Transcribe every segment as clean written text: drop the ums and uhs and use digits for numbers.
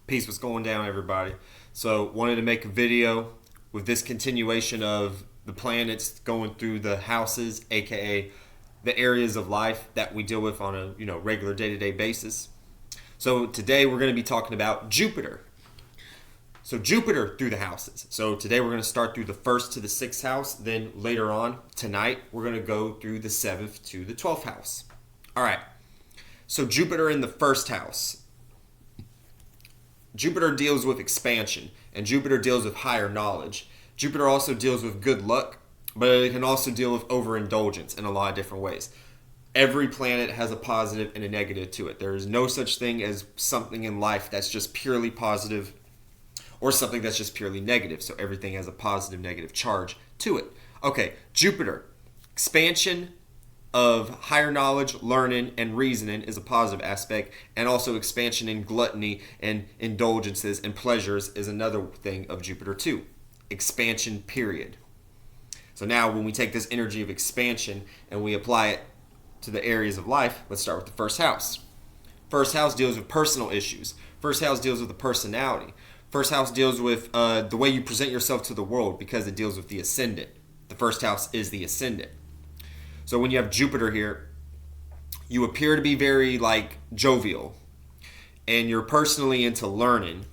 Peace, what's going down, everybody? So, wanted to make a video with this continuation of the planets going through the houses, aka the areas of life that we deal with on a regular day-to-day basis. So today we're going to be talking about Jupiter. So Jupiter through the houses. So today we're going to start through the first to the sixth house. Then later on tonight we're going to go through the seventh to the 12th house. All right. So Jupiter in the first house. Jupiter deals with expansion, and Jupiter deals with higher knowledge. Jupiter also deals with good luck, but it can also deal with overindulgence in a lot of different ways. Every planet has a positive and a negative to it. There is no such thing as something in life that's just purely positive or something that's just purely negative. So everything has a positive, negative charge to it. Okay, Jupiter. Expansion of higher knowledge, learning, and reasoning is a positive aspect, and also expansion in gluttony and indulgences and pleasures is another thing of Jupiter too. Expansion, period. So now when we take this energy of expansion and we apply it to the areas of life, let's start with the first house. First house deals with personal issues. First house deals with the personality. First house deals with the way you present yourself to the world because it deals with the ascendant. The first house is the ascendant. So when you have Jupiter here, you appear to be very jovial, and you're personally into learning.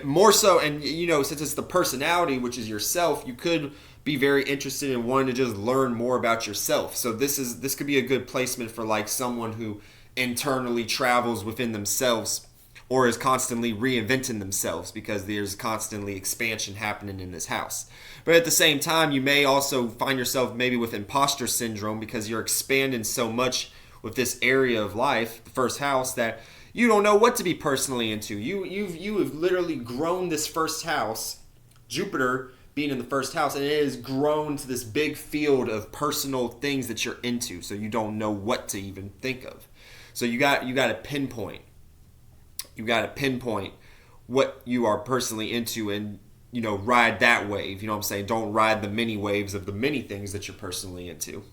More so, and since it's the personality, which is yourself, you could be very interested in wanting to just learn more about yourself. So this could be a good placement for someone who internally travels within themselves or is constantly reinventing themselves because there's constantly expansion happening in this house. But at the same time, you may also find yourself maybe with imposter syndrome because you're expanding so much with this area of life, the first house, that you don't know what to be personally into. You have literally grown this first house, Jupiter being in the first house, and it has grown to this big field of personal things that you're into. So you don't know what to even think of. So you got to pinpoint. You got to pinpoint what you are personally into and ride that wave. You know what I'm saying? Don't ride the many waves of the many things that you're personally into.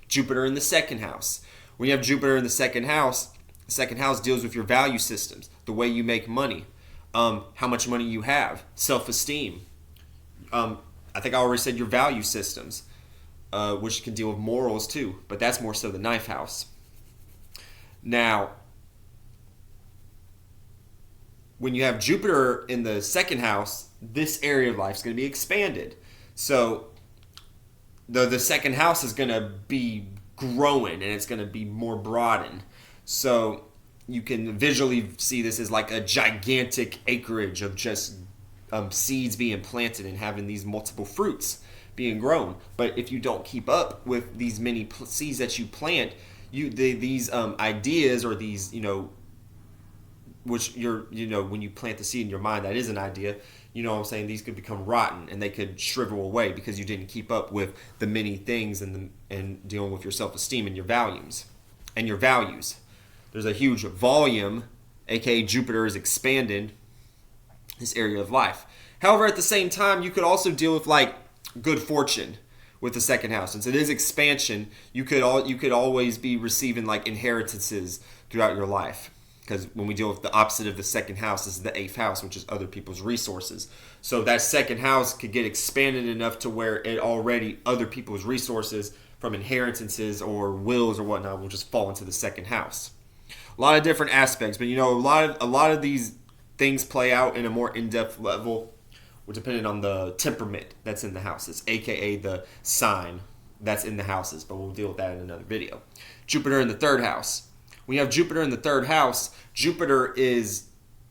Jupiter in the second house. When you have Jupiter in the second house deals with your value systems, the way you make money, how much money you have, self-esteem. I think I already said your value systems, which can deal with morals too, but that's more so the ninth house. Now, when you have Jupiter in the second house, this area of life is going to be expanded. So the second house is going to be growing and it's going to be more broadened. So you can visually see this as like a gigantic acreage of just seeds being planted and having these multiple fruits being grown. But if you don't keep up with these many seeds that you plant, these ideas or these which when you plant the seed in your mind, that is an idea. You know what I'm saying? These could become rotten and they could shrivel away because you didn't keep up with the many things and dealing with your self-esteem and your values. There's a huge volume, aka Jupiter is expanding this area of life. However, at the same time, you could also deal with good fortune with the second house. Since it is expansion, you could always be receiving inheritances throughout your life. Because when we deal with the opposite of the second house, this is the eighth house, which is other people's resources. So that second house could get expanded enough to where other people's resources from inheritances or wills or whatnot will just fall into the second house. A lot of different aspects, but a lot of these things play out in a more in-depth level, depending on the temperament that's in the houses, aka the sign that's in the houses. But we'll deal with that in another video. Jupiter in the third house. When you have Jupiter in the third house, Jupiter is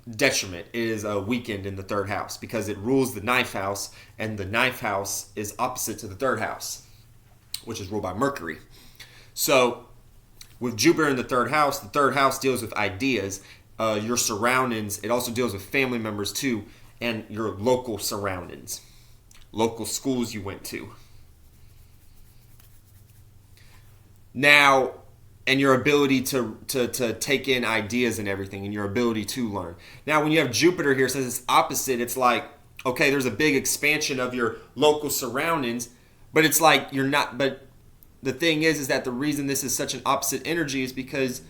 detriment. It is weakened in the third house because it rules the ninth house, and the ninth house is opposite to the third house, which is ruled by Mercury. So with Jupiter in the third house deals with ideas, your surroundings. It also deals with family members too, and your local surroundings, local schools you went to. Now, and your ability to take in ideas and everything, and your ability to learn. Now, when you have Jupiter here, since it's opposite, it's okay, there's a big expansion of your local surroundings, but it's you're not. But the thing is that the reason this is such an opposite energy is because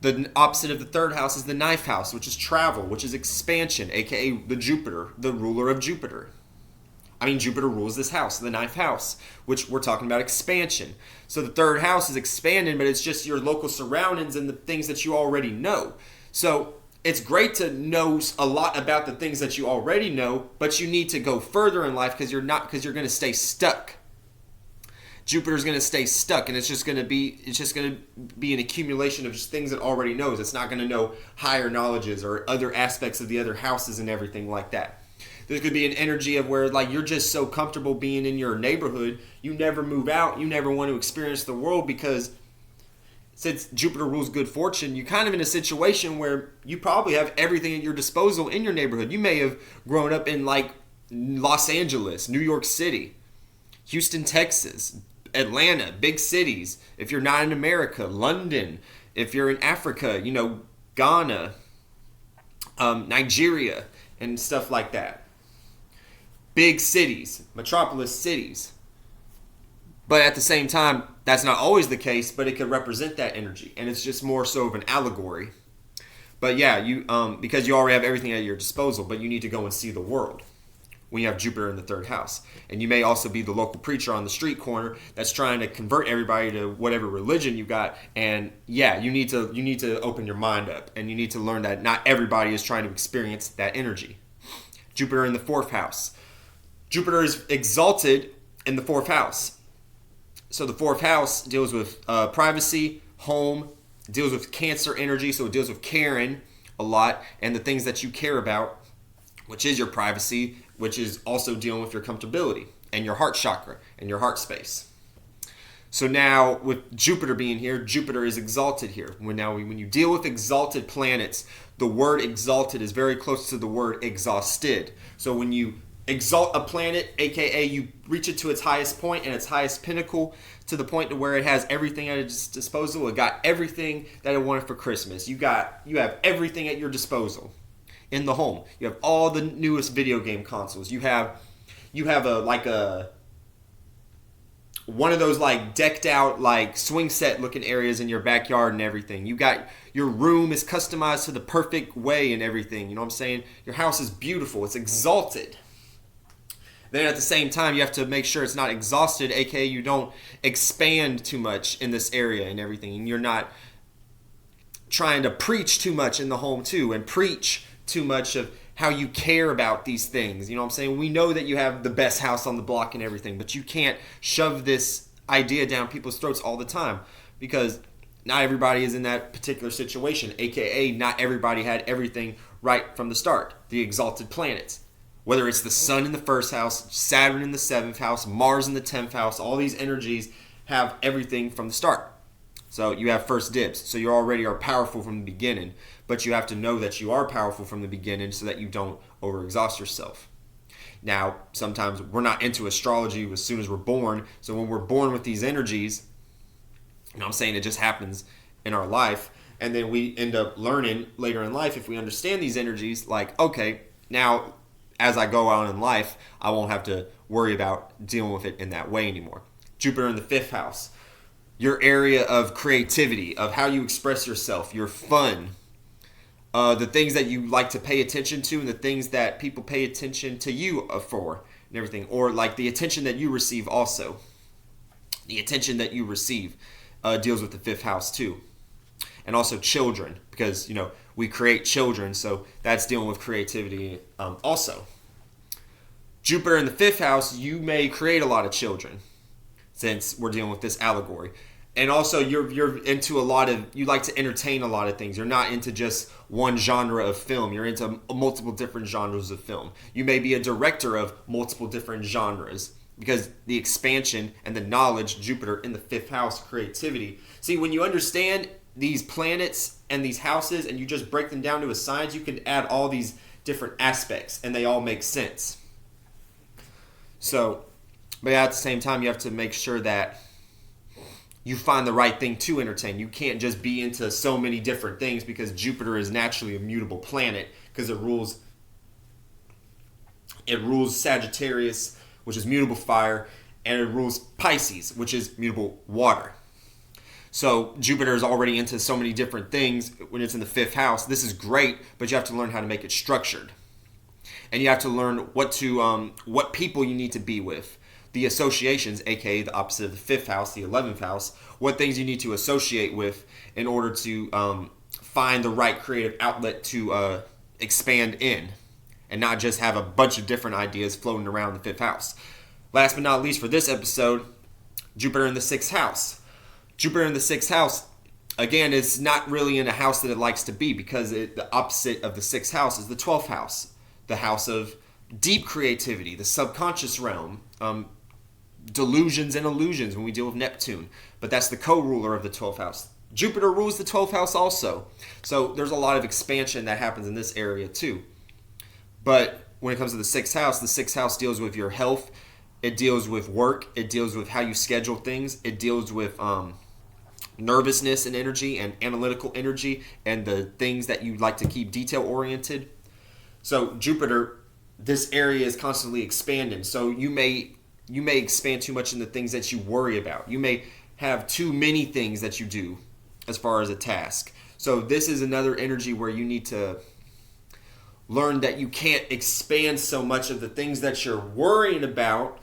The opposite of the third house is the ninth house, which is travel, which is expansion, aka the Jupiter, the ruler of Jupiter. Jupiter rules this house, the ninth house, which we're talking about expansion. So the third house is expanding, but it's just your local surroundings and the things that you already know. So it's great to know a lot about the things that you already know, but you need to go further in life because you're going to stay stuck. Jupiter's going to stay stuck, and it's just going to be an accumulation of just things it already knows. It's not going to know higher knowledges or other aspects of the other houses and everything like that. There could be an energy of where like you're just so comfortable being in your neighborhood, you never move out, you never want to experience the world, because since Jupiter rules good fortune, you're kind of in a situation where you probably have everything at your disposal in your neighborhood. You may have grown up in like Los Angeles, New York City, Houston, Texas, Atlanta, big cities. If you're not in America, London. If you're in Africa, Ghana, Nigeria, and stuff like that. Big cities, metropolis cities. But at the same time, that's not always the case, but it could represent that energy, and it's just more so of an allegory. But yeah, you because you already have everything at your disposal, but you need to go and see the world when you have Jupiter in the third house. And you may also be the local preacher on the street corner that's trying to convert everybody to whatever religion you got. And yeah, you need to open your mind up, and you need to learn that not everybody is trying to experience that energy. Jupiter in the fourth house. Jupiter is exalted in the fourth house. So the fourth house deals with privacy, home, deals with Cancer energy, so it deals with caring a lot and the things that you care about, which is your privacy, which is also dealing with your comfortability and your heart chakra and your heart space. So now with Jupiter being here, Jupiter is exalted here. When you deal with exalted planets, the word exalted is very close to the word exhausted. So when you exalt a planet, aka you reach it to its highest point and its highest pinnacle, to the point to where it has everything at its disposal. It got everything that it wanted for Christmas. You have everything at your disposal in the home. You have all the newest video game consoles. You have a one of those like decked out like swing set looking areas in your backyard and everything. You got your room is customized to the perfect way and everything. You know what I'm saying? Your house is beautiful. It's exalted. Then at the same time, you have to make sure it's not exhausted, aka you don't expand too much in this area and everything. And you're not trying to preach too much in the home too, and preach too much of how you care about these things. You know what I'm saying? We know that you have the best house on the block and everything, but you can't shove this idea down people's throats all the time, because not everybody is in that particular situation, aka not everybody had everything right from the start. The exalted planets. Whether it's the sun in the first house, Saturn in the seventh house, Mars in the 10th house, all these energies have everything from the start. So you have first dibs. So you already are powerful from the beginning, but you have to know that you are powerful from the beginning so that you don't overexhaust yourself. Now, sometimes we're not into astrology as soon as we're born. So when we're born with these energies, you know what I'm saying, it just happens in our life. And then we end up learning later in life, if we understand these energies, like, okay, now as I go out in life, I won't have to worry about dealing with it in that way anymore. Jupiter in the fifth house. Your area of creativity, of how you express yourself, your fun, the things that you like to pay attention to and the things that people pay attention to you for and everything. Or like the attention that you receive also. The attention that you receive deals with the fifth house too. And also children, because, we create children, so that's dealing with creativity also. Jupiter in the fifth house, you may create a lot of children, since we're dealing with this allegory. And also you're into you like to entertain a lot of things. You're not into just one genre of film. You're into multiple different genres of film. You may be a director of multiple different genres, because the expansion and the knowledge, Jupiter in the fifth house, creativity. See, when you understand these planets and these houses and you just break them down to a science, you can add all these different aspects and they all make sense. So, but at the same time, you have to make sure that you find the right thing to entertain. You can't just be into so many different things, because Jupiter is naturally a mutable planet, because it rules Sagittarius, which is mutable fire, and it rules Pisces, which is mutable water. So Jupiter is already into so many different things when it's in the 5th house. This is great, but you have to learn how to make it structured. And you have to learn what people you need to be with. The associations, aka the opposite of the 5th house, the 11th house, what things you need to associate with in order to find the right creative outlet to expand in, and not just have a bunch of different ideas floating around the 5th house. Last but not least for this episode, Jupiter in the 6th house. Jupiter in the 6th house, again, is not really in a house that it likes to be, because the opposite of the 6th house is the 12th house, the house of deep creativity, the subconscious realm, delusions and illusions when we deal with Neptune. But that's the co-ruler of the 12th house. Jupiter rules the 12th house also. So there's a lot of expansion that happens in this area too. But when it comes to the 6th house deals with your health. It deals with work. It deals with how you schedule things. It deals with nervousness and energy and analytical energy and the things that you like to keep detail oriented. So Jupiter, this area is constantly expanding. So you may expand too much in the things that you worry about. You may have too many things that you do as far as a task. So this is another energy where you need to learn that you can't expand so much of the things that you're worrying about,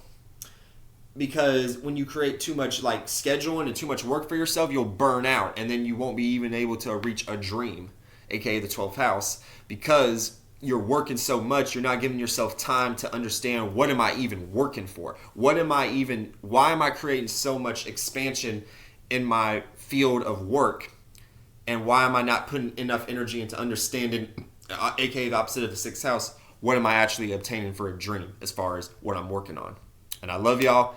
because when you create too much like scheduling and too much work for yourself, you'll burn out, and then you won't be even able to reach a dream, aka the 12th house, because you're working so much. You're not giving yourself time to understand, what am I even working for? Why am I creating so much expansion in my field of work? And why am I not putting enough energy into understanding, aka the opposite of the 6th house, what am I actually obtaining for a dream as far as what I'm working on? And I love y'all.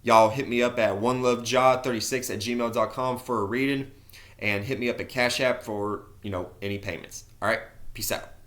Y'all hit me up at onelovejaw36@gmail.com for a reading, and hit me up at Cash App for any payments. All right, peace out.